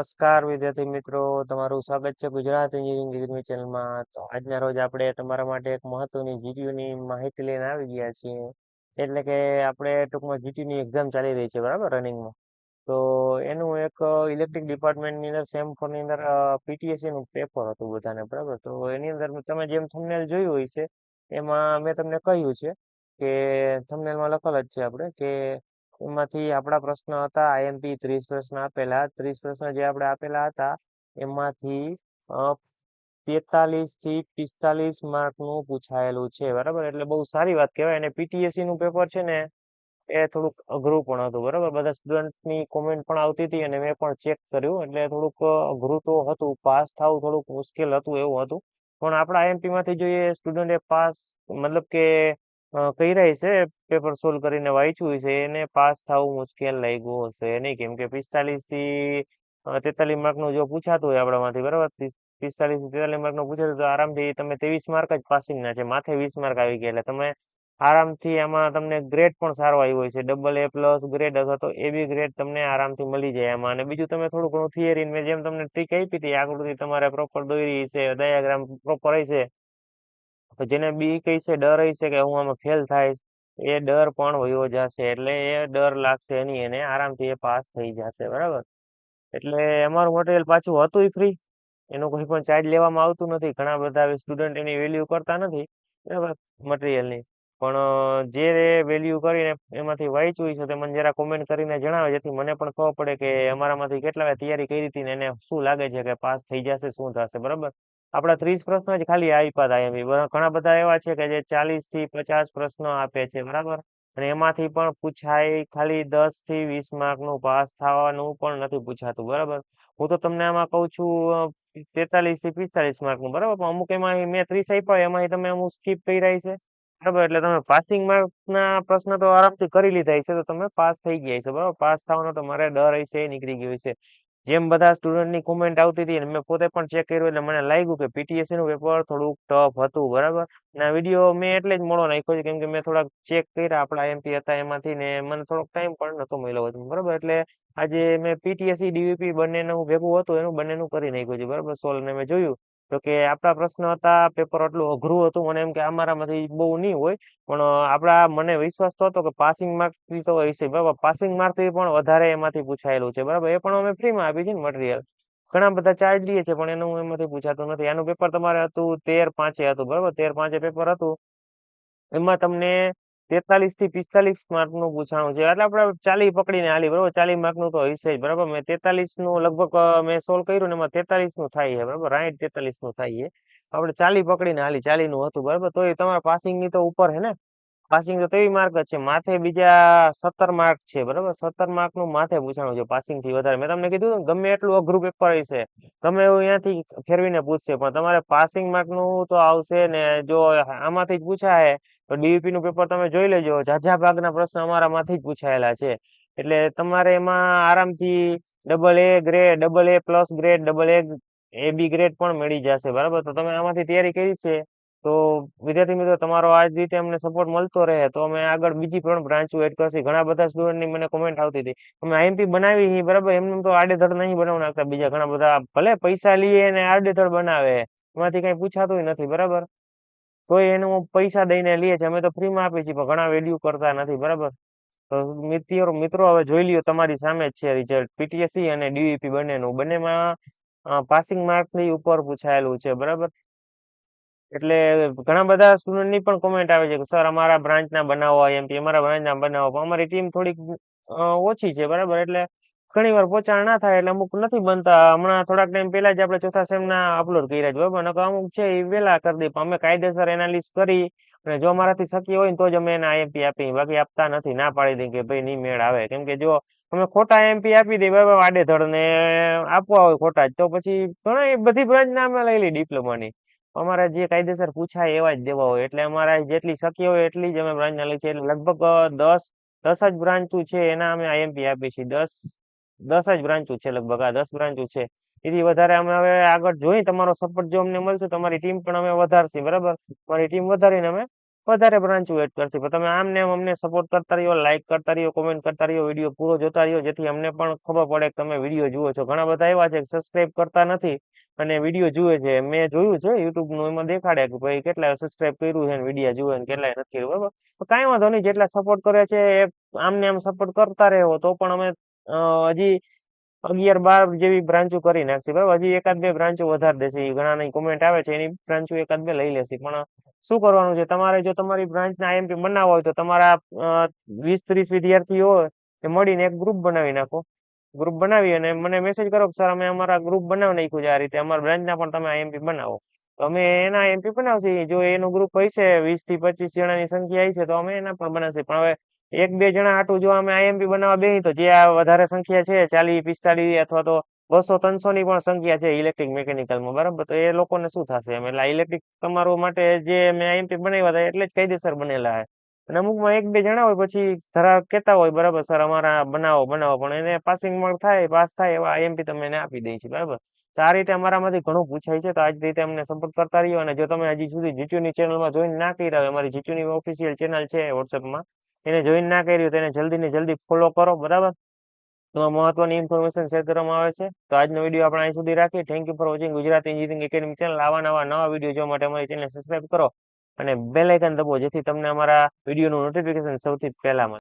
નમસ્કાર વિદ્યાર્થી મિત્રો, તમારું સ્વાગત છે ગુજરાત એન્જિનિયરિંગ એકેડમી ચેનલમાં. તો આજના રોજ આપણે તમારા માટે એક મહત્વની જીટીયુની માહિતી લઈને આવી ગયા છીએ. એટલે કે આપણે ટૂંકમાં જીટીયુની એક્ઝામ ચાલી રહી છે, બરાબર, રનિંગમાં. તો એનું એક ઇલેક્ટ્રિક ડિપાર્ટમેન્ટની અંદર સેમ ફોરની અંદર પીટીએસસી નું પેપર હતું બધાને, બરાબર. તો એની અંદર તમે જેમ થંબનેલ જોયું હોય છે, એમાં મેં તમને કહ્યું છે કે થંબનેલમાં લખેલ જ છે આપણે કે એમાંથી આપણા પ્રશ્ન હતા આઈએમપી 30 પ્રશ્ન આપેલા. 30 પ્રશ્ન જે આપણે આપેલા હતા એમાંથી 43 થી 45 માર્કનું પૂછાયેલું છે, બરાબર. એટલે બહુ સારી વાત કહેવાય. અને પીટીએસસી નું પેપર છે ને એ થોડુંક અઘરું પણ હતું, બરાબર. બધા સ્ટુડન્ટની કોમેન્ટ પણ આવતી હતી અને મેં પણ ચેક કર્યું, એટલે થોડુંક અઘરું તો હતું. પાસ થવું થોડુંક મુશ્કેલ હતું એવું હતું. પણ આપણા આઈએમપી માંથી જોઈએ સ્ટુડન્ટે પાસ, મતલબ કે કર્યા છે, પેપર સોલ્વ કરીને વાંચ્યું છે, એને પાસ થવું મુશ્કેલ લાગ્યું હશે નહીં. કેમ કે 45 થી 43 માર્કનું જો પૂછાતું હોય આપણામાંથી, બરાબર, 45 થી 43 માર્કનું પૂછાતું તો આરામથી તમે 23 માર્ક જ પાસિંગના છે, માથે 20 માર્ક આવી ગયા. એટલે તમે આરામથી આમાં તમને ગ્રેડ પણ સારો આવ્યો હોય છે, AA+ ગ્રેડ અથવા તો AB ગ્રેડ તમને આરામથી મળી જાય આમાં. અને બીજું તમે થોડું ઘણું થિયરી, મેં જેમ તમને ટ્રીક આપી હતી, આકૃતિ તમારે પ્રોપર દોરી છે, ડાયાગ્રામ પ્રોપર હશે, તો જેને બી કઈ છે, ડર હશે કે હું આમાં ફેલ થાય, એ ડર પણ વયો જશે. એટલે એ ડર લાગશે નહીં, એને આરામથી એ પાસ થઈ જશે, બરાબર. એટલે અમારું મટીરિયલ પાછું હતું ફ્રી, એનું કોઈ પણ ચાર્જ લેવામાં આવતું નથી. ઘણા બધા સ્ટુડન્ટ એની વેલ્યુ કરતા નથી, બરાબર, મટીરિયલની. પણ જે વેલ્યુ કરીને એમાંથી વાંચ્યું છે તે મને જરા કોમેન્ટ કરીને જણાવે, જેથી મને પણ ખબર પડે કે અમારામાંથી કેટલા તૈયારી કરી હતી ને એને શું લાગે છે કે પાસ થઈ જશે, શું થશે, બરાબર. આપણા 30 પ્રશ્નો જ ખાલી આપ્યા હતા એમ. ઘણા બધા એવા છે કે જે 40 થી 50 પ્રશ્નો આપે છે, બરાબર. અને એમાંથી પણ પૂછાય ખાલી 10 થી 20 માર્કનું. પાસ થવાનું પણ નથી પૂછાતું, બરાબર. હું તો તમને આમાં કહું છું 43 થી 45 માર્કનું, બરાબર. પણ અમુક એમાં મેં 30 આપ્યા, એમાંથી તમે અમુક સ્કીપ કર્યા છે, બરાબર. એટલે તમે પાસિંગ માર્કના પ્રશ્ન તો આરામથી કરી લીધા છે, તો તમે પાસ થઈ ગયા છે, બરાબર. પાસ થવાનો તો મારે ડર હશે, એ નીકળી ગયો છે. જેમ બધા સ્ટુડન્ટની કોમેન્ટ આવતી હતી અને મેં પોતે પણ ચેક કર્યું, એટલે મને લાગ્યું કે પીટીએસસી નું પેપર થોડુંક ટફ હતું, બરાબર. અને આ વિડીયો મેં એટલે જ મોડો નાખ્યો છે કેમ કે મેં થોડાક ચેક કર્યા આપણા એમપી હતા એમાંથી, ને મને થોડોક ટાઈમ પણ નતો મળ્યો હતો, બરાબર. એટલે આજે મેં પીટીએસસી ડીવીપી બંનેનું ભેગું હતું, એનું બંનેનું કરી નાખ્યું છે, બરાબર, સોલ્વ. ને મેં જોયું તો કે આપણા પ્રશ્ન હતા, પેપર એટલું અઘરું હતું. મને એમ કે અમારામાંથી બહુ નહીં હોય, પણ આપણા મને વિશ્વાસ તો હતો કે પાસિંગ માર્ક થી તો હશે, બરાબર. પાસિંગ માર્ક થી પણ વધારે એમાંથી પૂછાયેલું છે, બરાબર. એ પણ અમે ફ્રીમાં આપી છે ને મટીરિયલ. ઘણા બધા ચાર્જ લઈએ છે, પણ એનું એમાંથી પૂછાતું નથી. આનું પેપર તમારે હતું 13/5 હતું, બરાબર. 13/5 પેપર હતું. એમાં તમને 43 થી 45 માર્કનું પૂછાણું છે, એટલે આપણે 40 પકડીને હાલી, બરાબર. 40 માર્કનું તો હશે જ, બરાબર. મેં 43 નું લગભગ મેં સોલ્વ કર્યું ને એમાં 43 નું થાય છે, બરાબર. 43 નું થાય છે. આપણે 40 પકડીને હાલી, 40 નું હતું, બરાબર. તો એ તમારા પાસિંગ ની તો ઉપર હે ને. પાસિંગ તો 23 માર્ક જ છે, માથે બીજા 17 માર્ક છે, બરાબર. 17 માર્ક નું માથે પૂછાણું છે, પાસિંગ થી વધારે. મેં તમને કીધું ને, ગમે એટલું અઘરું પેપર હશે, તમે એવું અહીંયાથી ફેરવીને પૂછશે, પણ તમારે પાસિંગ માર્ક નું તો આવશે ને. જો આમાંથી જ પૂછાય તો ડીવીપી નું પેપર તમે જોઈ લેજો, ઝાઝા ભાગના પ્રશ્ન અમારામાંથી જ પૂછાયેલા છે. એટલે તમારે એમાં આરામથી AA grade, AA+ grade, AB grade પણ મળી જશે, બરાબર. તો તમે આમાંથી તૈયારી કરી છે, તો વિદ્યાર્થી મિત્રો તમારો આ જ રીતે અમને સપોર્ટ મળતો રહે તો અમે આગળ બીજી પણ બ્રાન્ચો એડ કરશે. ઘણા બધા સ્ટુડન્ટની મને કોમેન્ટ આવતી હતી, અમે આઈએમપી બનાવી, બરાબર, એમને તો આડેધડ નહીં બનાવી નાખતા. બીજા ઘણા બધા ભલે પૈસા લઈએ ને આડેધડ બનાવે, એમાંથી કઈ પૂછાતું નથી, બરાબર. કોઈ એનું પૈસા દઈને લઈએ છે, અમે તો ફ્રીમાં આપીએ છીએ, પણ ઘણા વેલ્યુ કરતા નથી, બરાબર. તો મિત્રો હવે જોઈ લ્યો, તમારી સામે જ છે રિઝલ્ટ, પીટીએસસી અને ડીવીપી બંનેનું. બંનેમાં પાસિંગ માર્ક ની ઉપર પૂછાયેલું છે, બરાબર. એટલે ઘણા બધા સ્ટુડન્ટની પણ કોમેન્ટ આવે છે કે સર અમારા બ્રાન્ચના બનાવો એમપી, અમારા બ્રાન્ચના બનાવો. પણ અમારી ટીમ થોડીક ઓછી છે, બરાબર. એટલે ઘણી વાર પહોંચાણ ના થાય, એટલે અમુક નથી બનતા. હમણાં થોડાક ટાઈમ પહેલા જ આપણે ચોથા સેમના અપલોડ કર્યા છે, બરાબર. નકર અમુક છે એ વહેલા કરી દે, પણ અમે કાયદેસર એનાલિસ કરી અને જો અમારાથી શક્ય હોય ને તો જ અમે એને આઈએમપી આપી, બાકી આપતા નથી. ના પાડી દઈએ કે ભાઈ નહીં મેળ આવે. કેમ કે જો અમે ખોટા એમપી આપી દઈએ, બરાબર, આડેધડ ને આપવા હોય ખોટા જ, તો પછી ઘણા બધી બ્રાન્ચના અમે લઈ લઈએ ડિપ્લોમાની. અમારે જે કાયદેસર પૂછાય એવા જ દેવા હોય, એટલે અમારા જેટલી શક્ય હોય એટલી જ અમે બ્રાન્ચના લઈએ છીએ. એટલે લગભગ 10 જ બ્રાન્ચો છે, એના અમે આઈએમપી આપીએ છીએ. 10 જ બ્રાન્ચો છે, લગભગ આ 10 બ્રાન્ચો છે. એથી વધારે અમે હવે આગળ જોઈ, તમારો સપોર્ટ જો અમને મળશે તો અમારી ટીમ પણ અમે વધારશી, બરાબર. અમારી ટીમ વધારીને અમે વધારે બ્રાન્ચો એડ કરશે. પણ તમે આમ ને આમ અમને સપોર્ટ કરતા રહ્યો, લાઈક કરતા રહ્યો, કોમેન્ટ કરતા રહ્યો, વિડીયો પૂરો જોતા રહ્યો, જેથી અમને પણ ખબર પડે કે તમે વિડીયો જુઓ છો. ઘણા બધા એવા છે કે સબસ્ક્રાઇબ કરતા નથી અને વિડીયો જુએ છે. મેં જોયું છે યુટ્યુબ નું, એમાં દેખાડે કે ભાઈ કેટલા સબસ્ક્રાઇબ કર્યું છે, વિડીયો જુએ ને કેટલાય નથી કર્યું. બરાબર, તો કાંઈ વાંધો નહીં, જેટલા સપોર્ટ કરે છે એ આમને આમ સપોર્ટ કરતા રહો તો પણ અમે હજી 11-12 જેવી બ્રાન્ચો કરી નાખશે. બરાબર, હજી એકાદ બે બ્રાન્ચો વધારે દેશે. ઘણાની કોમેન્ટ આવે છે, એની બ્રાન્ચો એકાદ બે લઈ લેશે. પણ શું કરવાનું છે તમારે, જો તમારી બ્રાન્ચના આઈએમપી બનાવવા હોય તો તમારા 20-30 વિદ્યાર્થીઓ હોય એ મળીને એક ગ્રુપ બનાવી નાખો. ગ્રુપ બનાવી અને મને મેસેજ કરો કે સર અમે અમારા ગ્રુપ બનાવી નાખ્યું છે આ રીતે, અમારા બ્રાન્ચના પણ તમે આઈએમપી બનાવો. તો અમે એના આઈએમપી બનાવશે. જો એનું ગ્રુપ હોય છે 20 થી 25 જણાની સંખ્યા આવી છે તો અમે એના પણ બનાવશે. પણ હવે 1-2 જણા હાટું જો અમે આઈએમપી બનાવવા બેસી તો જે આ વધારે સંખ્યા છે 40-45 અથવા તો 200-300 ની પણ સંખ્યા છે ઇલેક્ટ્રિક મિકેનિકલમાં, બરાબર, તો એ લોકોને શું થશે? એમ એટલે ઇલેક્ટ્રિક તમારું માટે જે મેં આઈએમપી બનાવ્યા હતા એટલે જ કાયદેસર બનેલા છે. અને અમુકમાં 1-2 જણા હોય પછી કહેતા હોય બરાબર સર અમારા બનાવો પણ એને પાસિંગ માર્ક થાય, પાસ થાય એવા આઈએમપી તમે એને આપી દે છે. બરાબર, તો આ રીતે અમારામાંથી ઘણું પૂછાય છે. તો આ જ રીતે અમને સપોર્ટ કરતા રહ્યો. અને જો તમે હજી સુધી જીટીયુની ચેનલમાં જોઈન ના કર્યા હોય, અમારી જીટીયુની ઓફિશિયલ ચેનલ છે વોટ્સએપમાં, એને જોઈન ના કર્યું તો એને જલ્દી ને જલ્દી ફોલો કરો. બરાબર, એમાં મહત્વની ઇન્ફોર્મેશન શેર કરવામાં આવે છે. તો આજનો વિડીયો આપણે અહીં સુધી રાખીએ. Thank you for watching Gujarati engineering academy channel. આવા નવા વિડીયો જોવા માટે અમારી ચેનલ સબસ્ક્રાઇબ કરો અને બેલ આઇકન દબાવો, જેથી તમને અમારા વિડીયોનું નોટિફિકેશન સૌથી પહેલા મળે.